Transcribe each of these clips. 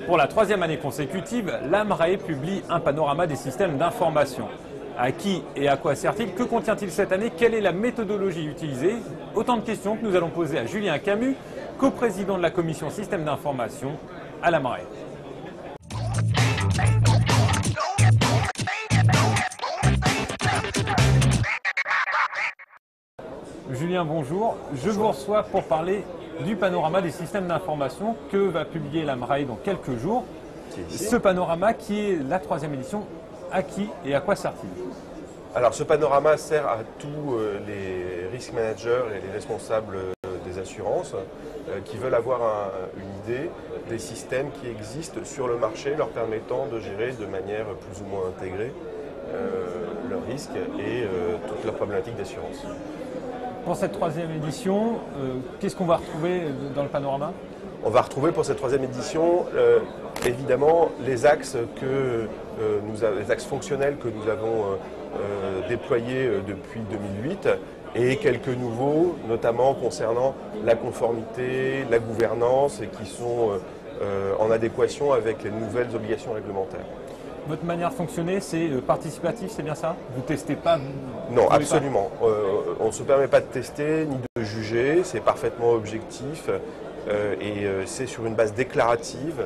Pour la troisième année consécutive, l'AMRAE publie un panorama des systèmes d'information. À qui et à quoi sert-il? Que contient-il cette année? Quelle est la méthodologie utilisée? Autant de questions que nous allons poser à Julien Camus, coprésident de la commission système d'information à l'AMRAE. Julien, bonjour. Je vous reçois pour parler du panorama des systèmes d'information que va publier l'AMRAE dans quelques jours. Ce panorama qui est la troisième édition, à qui et à quoi sert-il? Alors ce panorama sert à tous les risk managers et les responsables des assurances qui veulent avoir une idée des systèmes qui existent sur le marché, leur permettant de gérer de manière plus ou moins intégrée leurs risques et toutes leurs problématiques d'assurance. Pour cette troisième édition, qu'est-ce qu'on va retrouver dans le panorama? On va retrouver pour cette troisième édition évidemment les axes, les axes fonctionnels que nous avons déployés depuis 2008 et quelques nouveaux, notamment concernant la conformité, la gouvernance et qui sont en adéquation avec les nouvelles obligations réglementaires. Votre manière de fonctionner, c'est participatif, c'est bien ça? Vous ne testez pas? Non, absolument. On ne se permet pas de tester ni de juger, c'est parfaitement objectif et c'est sur une base déclarative.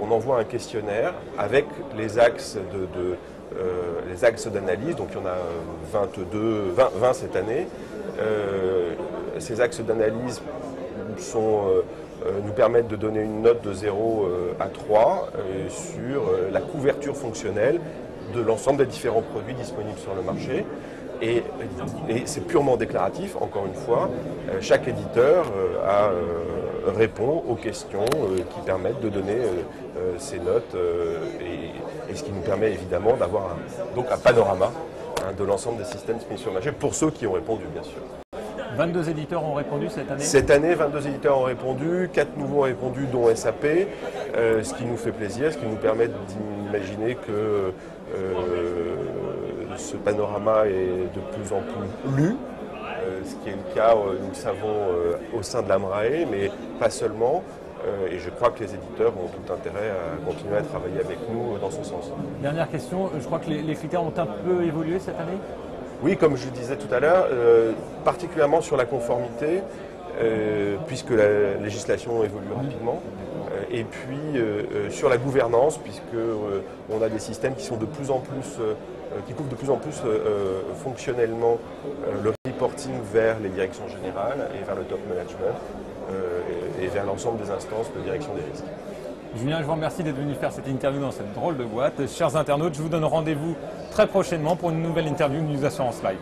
On envoie un questionnaire avec les axes les axes d'analyse, donc il y en a 20 cette année. Ces axes d'analyse nous permettent de donner une note de 0 à 3 sur la couverture fonctionnelle de l'ensemble des différents produits disponibles sur le marché. Et c'est purement déclaratif, encore une fois. Chaque éditeur répond aux questions qui permettent de donner ces notes et ce qui nous permet évidemment d'avoir donc un panorama de l'ensemble des systèmes disponibles sur le marché, pour ceux qui ont répondu bien sûr. 22 éditeurs ont répondu cette année? Cette année, 22 éditeurs ont répondu, 4 nouveaux ont répondu, dont SAP, ce qui nous fait plaisir, ce qui nous permet d'imaginer que ce panorama est de plus en plus lu, ce qui est le cas, nous le savons, au sein de l'AMRAE, mais pas seulement. Et je crois que les éditeurs ont tout intérêt à continuer à travailler avec nous dans ce sens. Dernière question, je crois que les critères ont un peu évolué cette année? Oui, comme je le disais tout à l'heure, particulièrement sur la conformité, puisque la législation évolue rapidement, et puis sur la gouvernance, puisqu'on a des systèmes qui sont de plus en plus, qui couvrent de plus en plus fonctionnellement le reporting vers les directions générales et vers le top management et vers l'ensemble des instances de direction des risques. Julien, je vous remercie d'être venu faire cette interview dans cette drôle de boîte. Chers internautes, je vous donne rendez-vous très prochainement pour une nouvelle interview News Assurance Live.